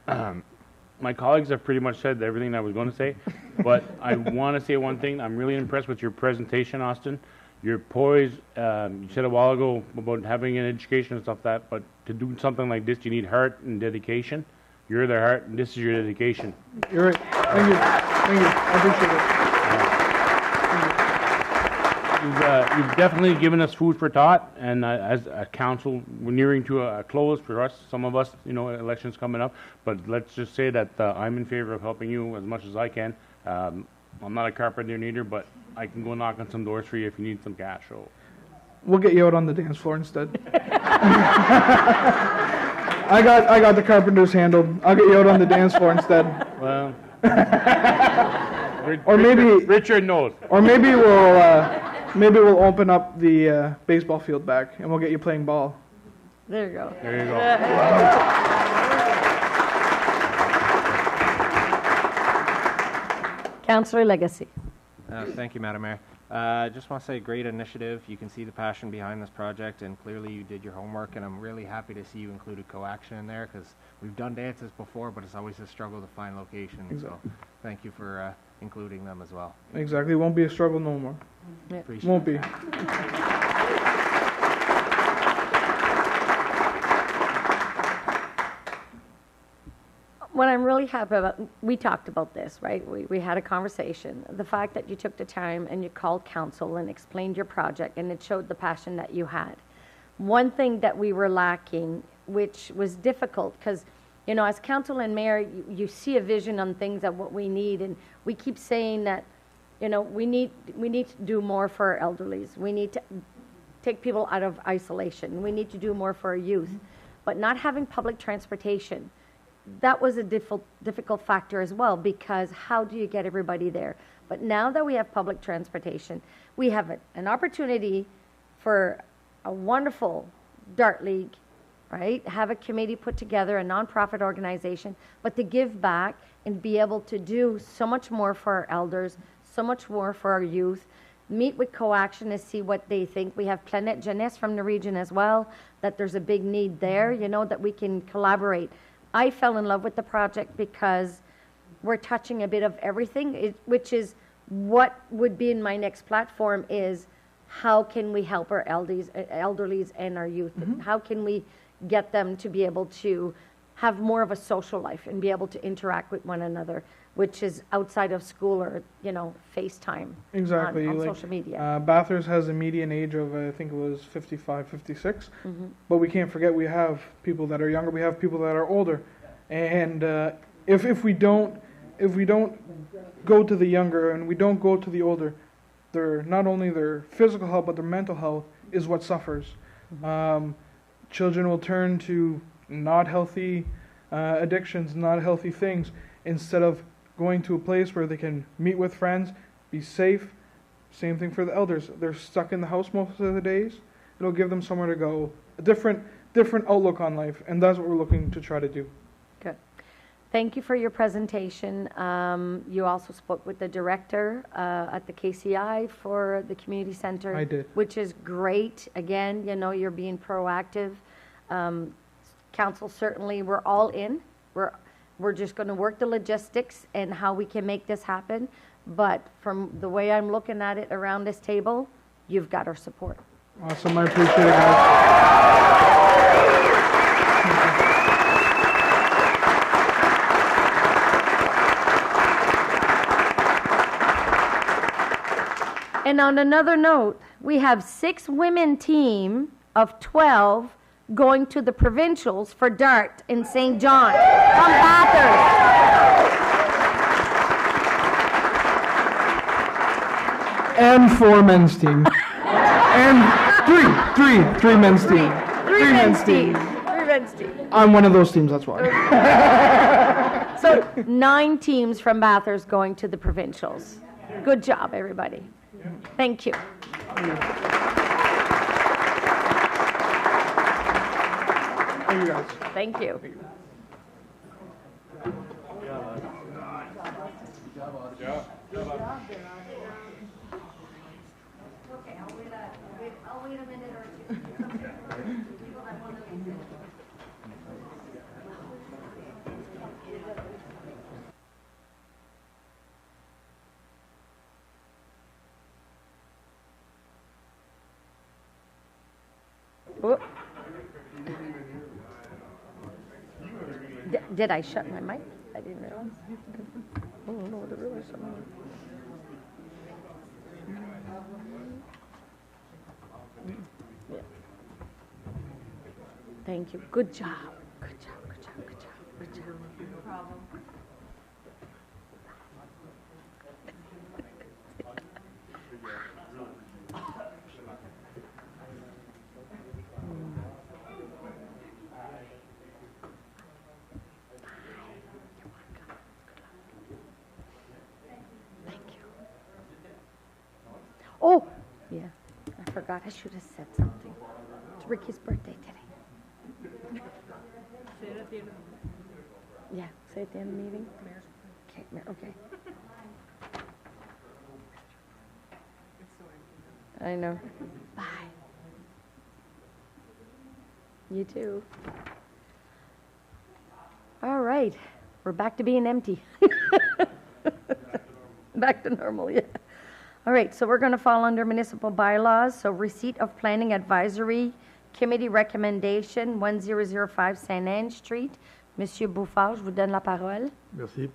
My colleagues have pretty much said everything I was going to say, but I want to say one thing. I'm really impressed with your presentation, Austin. Your poise, you said a while ago about having an education and stuff like that, but to do something like this, you need heart and dedication. You're the heart, and this is your dedication. You're right. Thank you. Thank you. I appreciate it. You've definitely given us food for thought, and as a council, we're nearing to a close for us. Some of us, elections coming up, but let's just say that I'm in favor of helping you as much as I can. I'm not a carpenter neither, but I can go knock on some doors for you if you need some cash. So We'll get you out on the dance floor instead. I got the carpenters handled. I'll get you out on the dance floor instead. Well, Or maybe Richard knows. Or maybe we'll open up the baseball field back and we'll get you playing ball. There you go. There you go. Councillor Legacy. Thank you, Madam Mayor. Just want to say great initiative. You can see the passion behind this project, and clearly you did your homework, and I'm really happy to see you included co-action in there, because we've done dances before, but it's always a struggle to find locations. Exactly. So thank you for including them as well. Exactly. It won't be a struggle no more. Yeah. Appreciate Won't it. be. What I'm really happy about, we talked about this, right? We had a conversation. The fact that you took the time and you called council and explained your project, and it showed the passion that you had. One thing that we were lacking, which was difficult, because, as council and mayor, you see a vision on things that what we need, and we keep saying that, we need to do more for our elderlies. We need to take people out of isolation. We need to do more for our youth. But not having public transportation, that was a difficult factor as well, because how do you get everybody there? But now that we have public transportation, we have an opportunity for a wonderful dart league, right? Have a committee put together, a nonprofit organization, but to give back and be able to do so much more for our elders, so much more for our youth, meet with co-action to see what they think. We have Planète Jeunesse from the region as well, that there's a big need there, that we can collaborate. I fell in love with the project because we're touching a bit of everything, which is what would be in my next platform is how can we help our elderlies and our youth? Mm-hmm. How can we get them to be able to have more of a social life and be able to interact with one another, which is outside of school or, FaceTime Exactly. on social media. Bathurst has a median age of, I think it was 55, 56. Mm-hmm. But we can't forget we have people that are younger, we have people that are older. And if we don't go to the younger and we don't go to the older, not only their physical health but their mental health is what suffers. Mm-hmm. Children will turn to not healthy addictions, not healthy things, instead of going to a place where they can meet with friends, be safe. Same thing for the elders. They're stuck in the house most of the days. It'll give them somewhere to go, a different outlook on life, and that's what we're looking to try to do. Good. Thank you for your presentation. You also spoke with the director at the KCI for the community center. I did. Which is great. Again, you're being proactive. Council, certainly, we're all in. We're just going to work the logistics and how we can make this happen. But from the way I'm looking at it around this table, you've got our support. Awesome, I appreciate it, guys. And on another note, we have 6 women team of 12 going to the provincials for dart in St. John from Bathurst. And 4 men's team. And three men's team. Three men's team. 3 men's team. I'm one of those teams, that's why. So 9 teams from Bathurst going to the provincials. Good job, everybody. Thank you. Thank you, guys. Thank you. Okay, I'll wait a minute or two. Whoop. Did I shut my mic? I didn't realize. Oh, no, there really is something. Yeah. Thank you. Good job. Good job. Good job. Good job. Good job. No problem. Oh, yeah, I forgot. I should have said something. It's Ricky's birthday today. Say it at the end of the Yeah, say at the end of the meeting. Okay, okay. I know. Bye. You too. All right, we're back to being empty. Back to normal, yeah. All right, so we're going to fall under municipal bylaws. So receipt of planning advisory committee recommendation 1005 Saint-Anne Street. Monsieur Bouffard, je vous donne la parole. Merci.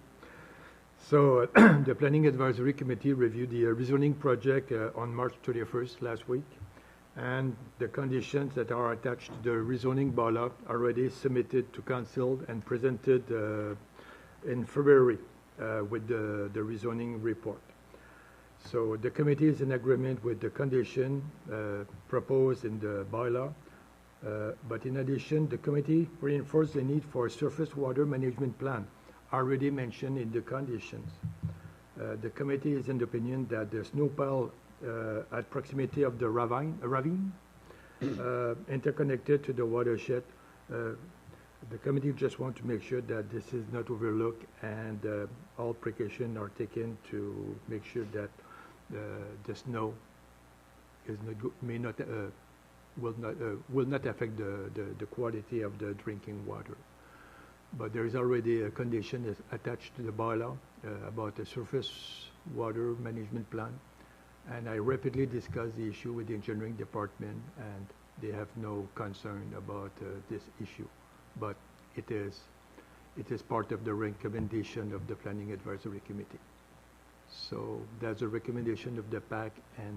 So the Planning Advisory Committee reviewed the rezoning project on March 31st last week, and the conditions that are attached to the rezoning bylaw already submitted to Council and presented in February with the rezoning report. So the committee is in agreement with the condition proposed in the bylaw, but in addition, the committee reinforced the need for a surface water management plan already mentioned in the conditions. The committee is in the opinion that the snow pile at proximity of the ravine interconnected to the watershed. The committee just wants to make sure that this is not overlooked and all precautions are taken to make sure that the snow is not will not affect the quality of the drinking water. But there is already a condition is attached to the bylaw about the surface water management plan, and I rapidly discussed the issue with the engineering department, and they have no concern about this issue. But it is part of the recommendation of the Planning Advisory Committee. So that's a recommendation of the PAC, and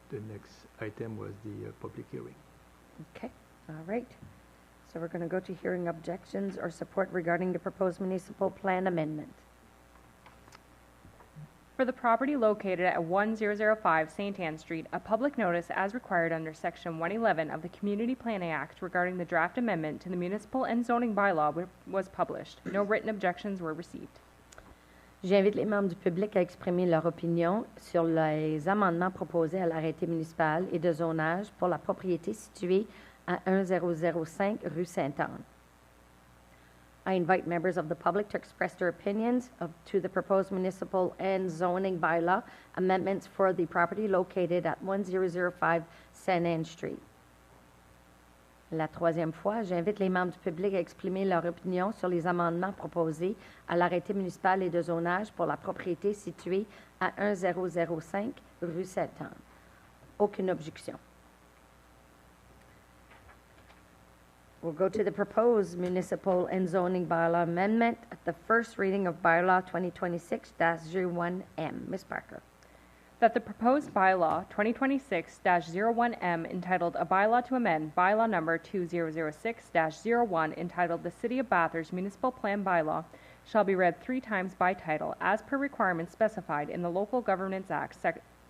the next item was the public hearing. Okay, all right. So we're going to go to hearing objections or support regarding the proposed municipal plan amendment. For the property located at 1005 St. Anne Street, a public notice as required under Section 111 of the Community Planning Act regarding the draft amendment to the municipal and zoning bylaw was published. No written objections were received. J'invite les membres du public à exprimer leur opinion sur les amendements proposés à l'arrêté municipal et de zonage pour la propriété située à 1005 rue Sainte-Anne. I invite members of the public to express their opinions to the proposed municipal and zoning bylaw amendments for the property located at 1005 Saint-Anne Street. La troisième fois, j'invite les membres du public à exprimer leur opinion sur les amendements proposés à l'arrêté municipal et de zonage pour la propriété située à 1005 rue Saint-Anne. Aucune objection. We'll go to the proposed municipal and zoning bylaw amendment at the first reading of bylaw 2026-01M. Ms. Parker. That the proposed bylaw 2026-01M entitled A Bylaw to Amend Bylaw Number 2006-01 entitled The City of Bathurst Municipal Plan Bylaw shall be read 3 times by title as per requirements specified in the Local Governance Act,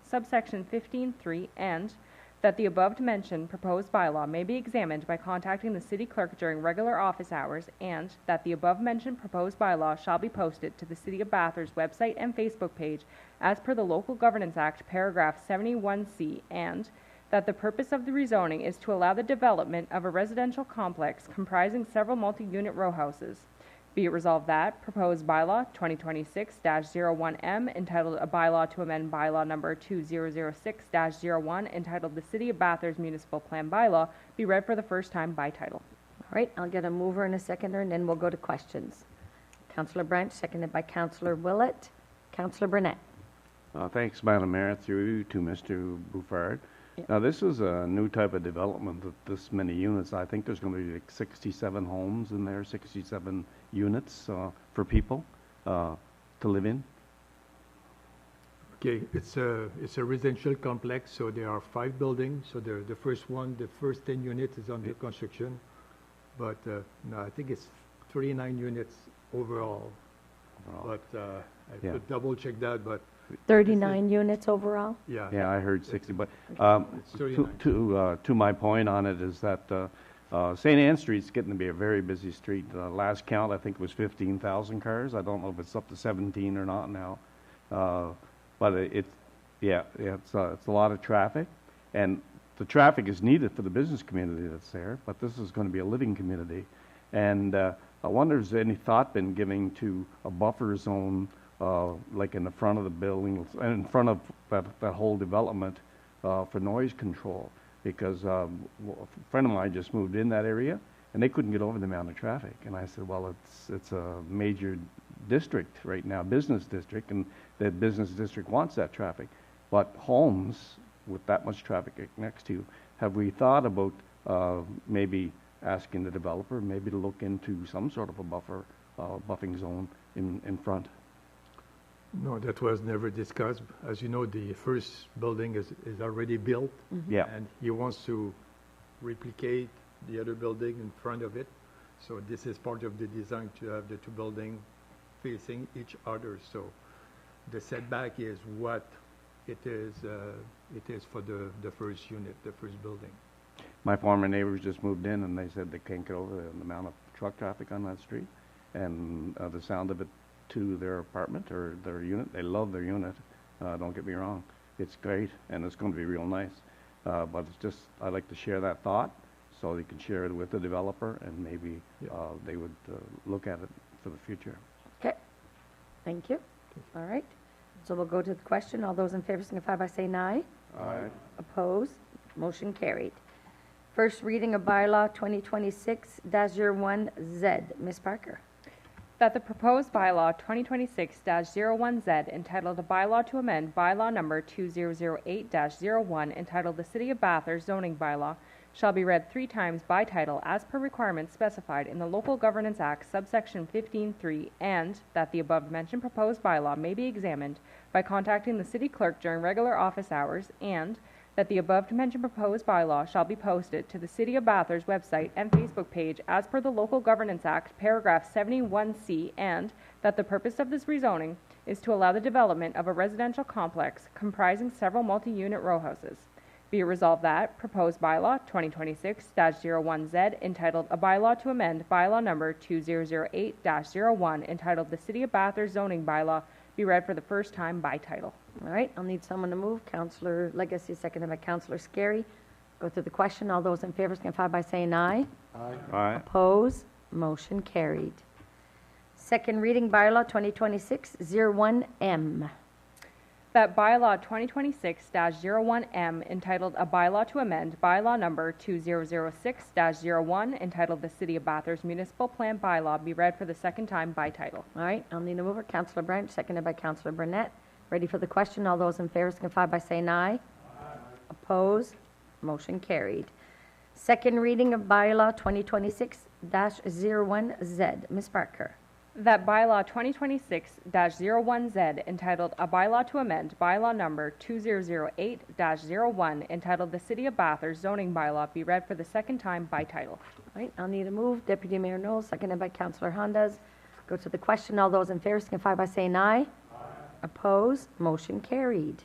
subsection 15(3), and that the above-mentioned proposed bylaw may be examined by contacting the city clerk during regular office hours, and that the above-mentioned proposed bylaw shall be posted to the City of Bathurst website and Facebook page as per the Local Governance Act, paragraph 71C, and that the purpose of the rezoning is to allow the development of a residential complex comprising several multi-unit row houses. Be it resolved that proposed bylaw 2026-01M entitled A Bylaw to Amend Bylaw Number 2006-01 entitled The City of Bathurst Municipal Plan Bylaw be read for the first time by title. All right, I'll get a mover and a seconder, and then we'll go to questions. Councillor Branch, seconded by Councillor Willett. Councillor Burnett. Thanks, Madam Mayor. Through you to Mr. Bouffard. Now, this is a new type of development with this many units. I think there's going to be like 67 homes in there, 67 units for people to live in. Okay, it's a residential complex, so there are 5 buildings. So the first one, the first 10 units is under construction, but no, I think it's 39 units overall. But I could double check that, but 39 units overall? yeah. Yeah, I heard 60, but It's 39. to my point on it is that St. Anne Street's getting to be a very busy street. Last count, I think, was 15,000 cars. I don't know if it's up to 17 or not now. But it's a lot of traffic, and the traffic is needed for the business community that's there, but this is going to be a living community. And I wonder if there's any thought been given to a buffer zone like in the front of the building, in front of that whole development for noise control, because a friend of mine just moved in that area and they couldn't get over the amount of traffic. And I said, well, it's a major district right now, business district, and that business district wants that traffic. But homes with that much traffic next to you, have we thought about maybe asking the developer maybe to look into some sort of a buffing zone in front? No, that was never discussed. As you know, the first building is already built. Yeah. And he wants to replicate the other building in front of it. So this is part of the design, to have the 2 buildings facing each other. So the setback is what it is for the first unit, the first building. My former neighbors just moved in and they said they can't get over the amount of truck traffic on that street and the sound of it to their apartment or their unit. They love their unit, don't get me wrong. It's great and it's going to be real nice. But it's just, I like to share that thought so they can share it with the developer and maybe they would look at it for the future. Okay, thank you. All right, so we'll go to the question. All those in favor signify by saying aye. Aye. Opposed? Motion carried. First reading of bylaw 2026-01Z. Ms. Parker. That the proposed bylaw 2026-01Z entitled A Bylaw to Amend Bylaw Number 2008-01 entitled The City of Bathurst Zoning Bylaw shall be read 3 times by title as per requirements specified in the Local Governance Act, subsection 15(3), and that the above-mentioned proposed bylaw may be examined by contacting the city clerk during regular office hours, and that the above-mentioned proposed bylaw shall be posted to the City of Bathurst website and Facebook page as per the Local Governance Act, paragraph 71C, and that the purpose of this rezoning is to allow the development of a residential complex comprising several multi-unit row houses. Be it resolved that proposed bylaw 2026-01Z entitled A Bylaw to Amend Bylaw Number 2008-01 entitled The City of Bathurst Zoning Bylaw be read for the first time by title. All right, I'll need someone to move. Councillor Legacy, seconded by Councillor Scary. Go through the question. All those in favor signify by saying aye. Aye. Aye. Opposed? Motion carried. Second reading bylaw 2026-01M. That bylaw 2026-01M entitled A Bylaw to Amend Bylaw Number 2006-01 entitled The City of Bathurst Municipal Plan Bylaw be read for the second time by title. All right, I'll need a mover. Councillor Branch, seconded by Councillor Burnett. Ready for the question? All those in favor signify by saying aye. Opposed? Motion carried. Second reading of bylaw 2026-01Z. Ms. Parker. That bylaw 2026-01Z entitled A Bylaw to Amend Bylaw Number 2008-01 entitled The City of Bathurst Zoning Bylaw be read for the second time by title. All right, I'll need a move. Deputy Mayor Knowles, seconded by Councillor Hondas. Go to the question. All those in favor signify by saying aye. Opposed? Motion carried.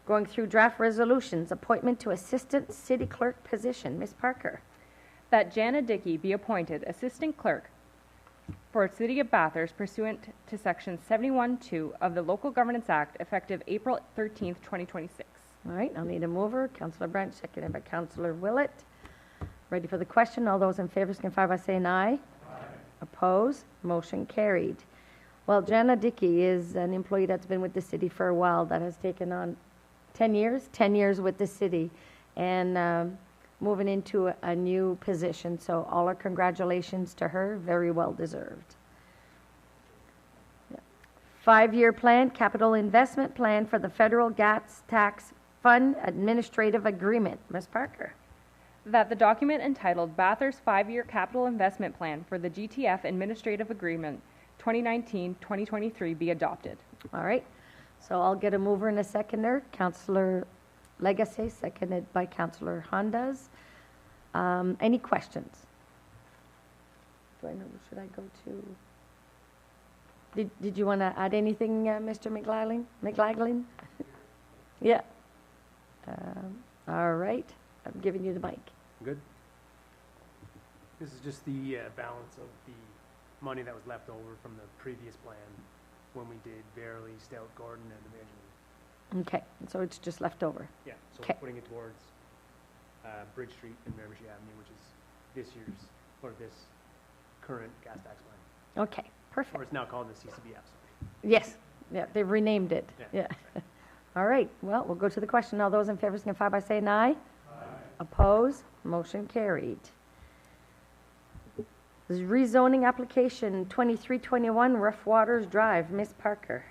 Going through draft resolutions, appointment to Assistant City Clerk position. Ms. Parker. That Jana Dickey be appointed Assistant Clerk for City of Bathurst pursuant to Section 71-2 of the Local Governance Act effective April 13th, 2026. All right, I'll need a mover. Councillor Branch, seconded by Councillor Willett. Ready for the question. All those in favor signify by saying aye. Opposed? Motion carried. Well, Jana Dickey is an employee that's been with the city for a while that has taken on 10 years with the city and moving into a new position. So all our congratulations to her. Very well deserved. 5-year plan, capital investment plan for the federal gas tax fund administrative agreement. Ms. Parker. That the document entitled Bathurst 5-Year Capital Investment Plan for the GTF Administrative Agreement 2019-2023 be adopted. All right. So I'll get a mover and a seconder. Councillor Legacy, seconded by Councillor Hondas. Any questions? Do I know, should I go to? Did you want to add anything, Mr. McLaughlin? Yeah. All right. I'm giving you the mic. Good. This is just the balance of the money that was left over from the previous plan when we did Verily, Stout, Gordon, and Evangeline. Okay. So it's just left over. Yeah, so Okay. we're putting it towards Bridge Street and Miramichi Avenue, which is this year's, or this current gas tax plan. Okay. Perfect. Or it's now called the CCBF, sorry. Yes. Yeah, they've renamed it. Yeah. All right. Well, we'll go to the question. All those in favor signify by saying aye. Opposed? Motion carried. This is rezoning application 2321 Rough Waters Drive. Ms. Parker.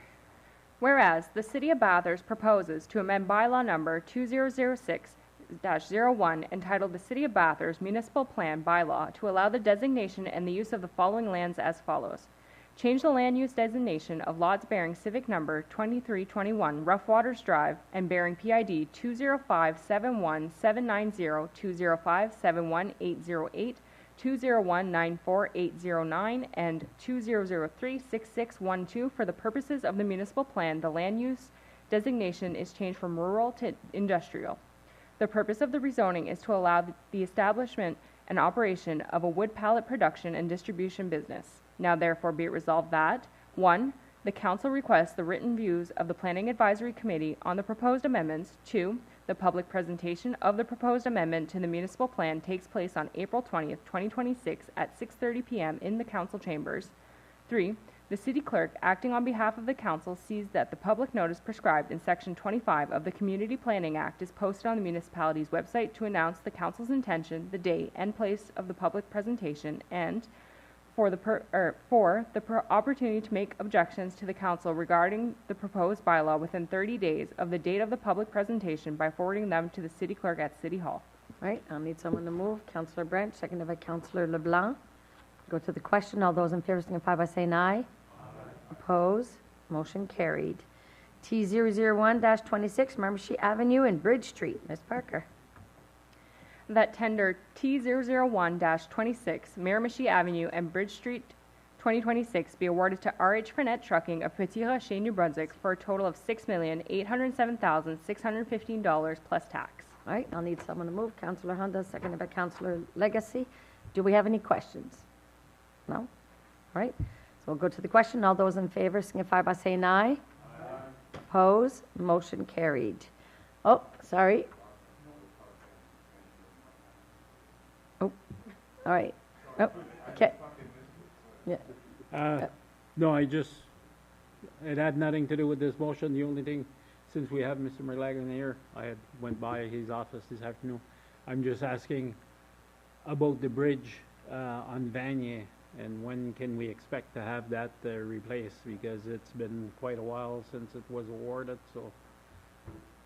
Whereas the City of Bathurst proposes to amend bylaw number 2006-01 entitled the City of Bathurst Municipal Plan Bylaw to allow the designation and the use of the following lands as follows. Change the land use designation of lots bearing civic number 2321 Rough Waters Drive and bearing PID 20571790205718808 201948909 and 20036612 for the purposes of the municipal plan. The land use designation is changed from rural to industrial. The purpose of the rezoning is to allow the establishment and operation of a wood pallet production and distribution business. Now therefore be it resolved that 1. The council requests the written views of the Planning Advisory Committee on the proposed amendments. 2. The public presentation of the proposed amendment to the municipal plan takes place on April 20th, 2026 at 6:30 p.m. in the council chambers. 3. The city clerk, acting on behalf of the council, sees that the public notice prescribed in Section 25 of the Community Planning Act is posted on the municipality's website to announce the council's intention, the date and place of the public presentation, and for the opportunity to make objections to the council regarding the proposed bylaw within 30 days of the date of the public presentation by forwarding them to the city clerk at City Hall. All right. I'll need someone to move. Councillor Branch, seconded by Councillor LeBlanc. Go to the question. All those in favor signify by saying aye. Opposed? Motion carried. T001-26 Miramichi Avenue and Bridge Street. Ms. Parker. That tender T001-26 Miramichi Avenue and Bridge Street 2026 be awarded to R.H. Frenette Trucking of Petit Rocher, New Brunswick for a total of $6,807,615 plus tax. All right. I'll need someone to move. Councillor Honda, seconded by Councillor Legacy. Do we have any questions? No? All right. So we'll go to the question. All those in favor signify by saying aye. Opposed? Motion carried. Oh, sorry. Oh, all right. Oh, okay. Yeah. No, it had nothing to do with this motion. The only thing since we have Mr. McLagan here, I had went by his office this afternoon. I'm just asking about the bridge on Vanier, and when can we expect to have that replaced? Because it's been quite a while since it was awarded, so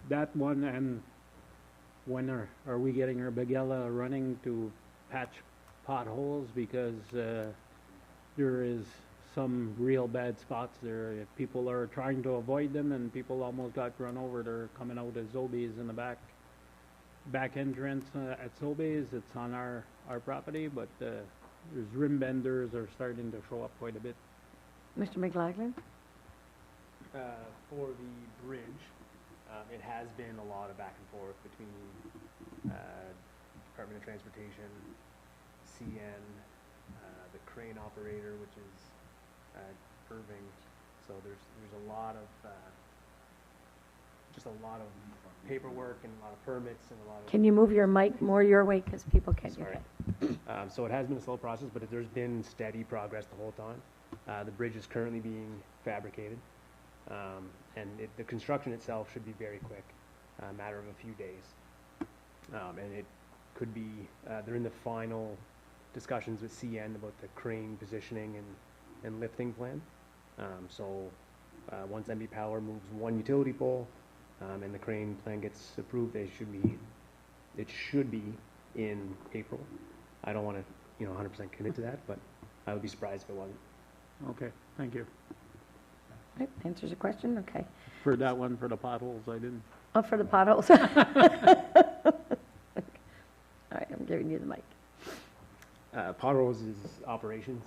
that one, and when are we getting our Bagella running to patch potholes? Because there is some real bad spots there. If people are trying to avoid them, and people almost got run over. They're coming out as Zobies in the back entrance at Sobeys. It's on our property, but there's rim benders are starting to show up quite a bit. Mr. McLaughlin? For the bridge, it has been a lot of back and forth between Department of Transportation, CN, the crane operator, which is Irving. So there's a lot of just a lot of paperwork and a lot of permits and a lot of. Can you move your mic more your way because people can't hear Sorry. it? So it has been a slow process, but there's been steady progress the whole time. The bridge is currently being fabricated, and the construction itself should be very quick, a matter of a few days. And it could be, they're in the final discussions with CN about the crane positioning and lifting plan. Once MB Power moves one utility pole, and the crane plan gets approved, it should be in April. I don't want to, 100% commit to that, but I would be surprised if it wasn't. Okay, thank you. Right, answers your question, okay. For that one, for the potholes, I didn't. Oh, for the potholes. All right, I'm giving you the mic. Potholes is operations.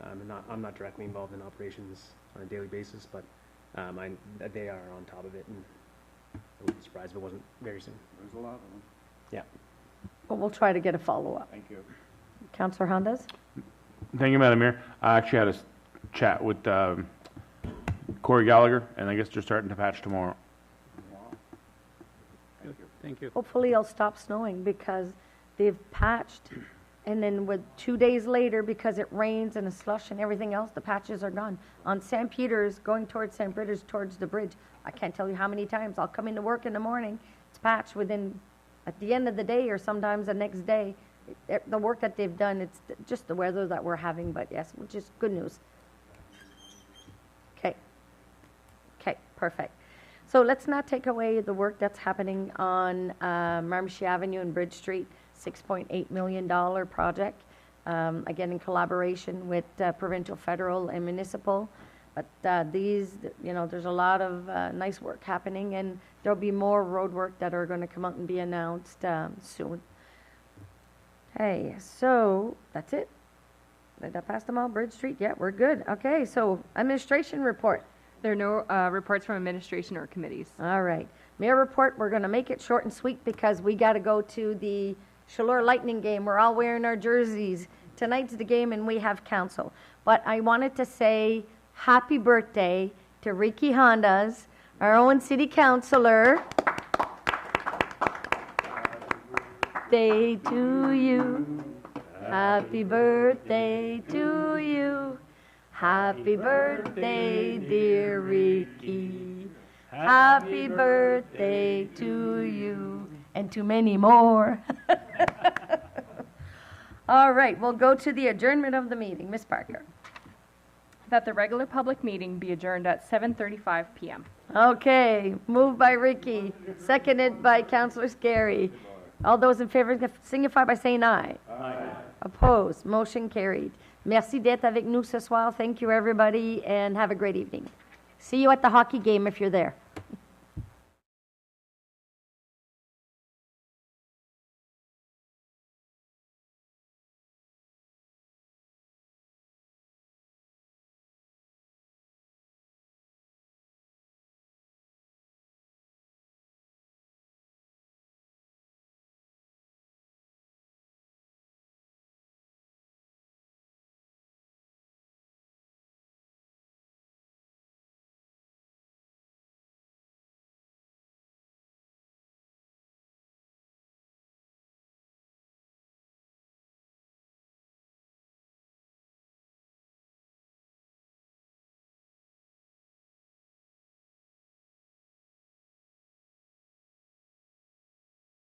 I'm not directly involved in operations on a daily basis, but they are on top of it, and I wouldn't be surprised if it wasn't very soon. There's a lot of them. Yeah. Well, we'll try to get a follow-up. Thank you. Councillor Hondas? Thank you, Madam Mayor. I actually had a chat with Corey Gallagher, and I guess they're starting to patch tomorrow. Good, thank you. Hopefully it'll stop snowing because they've patched, and then 2 days later, because it rains and a slush and everything else, the patches are gone. On St. Peter's, going towards St. Peter's, towards the bridge, I can't tell you how many times I'll come into work in the morning, it's patched at the end of the day or sometimes the next day. The work that they've done, it's just the weather that we're having, but yes, which is good news. Okay, perfect. So let's not take away the work that's happening on Marmouchy Avenue and Bridge Street, $6.8 million project, again in collaboration with provincial, federal, and municipal. But there's a lot of nice work happening, and there'll be more road work that are going to come out and be announced soon. Okay, so that's it. Did I pass them all? Bridge Street? Yeah, we're good. Okay, so administration report. There are no reports from administration or committees. All right. Mayor report, we're going to make it short and sweet because we got to go to the Chaleur Lightning game. We're all wearing our jerseys. Tonight's the game and we have council. But I wanted to say happy birthday to Ricky Hondas, our own city councilor. Birthday to you. Happy birthday to you. Happy birthday, dear Ricky. Happy birthday to you and to many more. All right, we'll go to the adjournment of the meeting. Ms. Parker. That the regular public meeting be adjourned at 7:35 p.m. Okay, moved by Ricky, seconded by Councillor Scary. All those in favor signify by saying aye. Aye. Opposed, motion carried. Merci d'être avec nous ce soir. Thank you, everybody, and have a great evening. See you at the hockey game if you're there.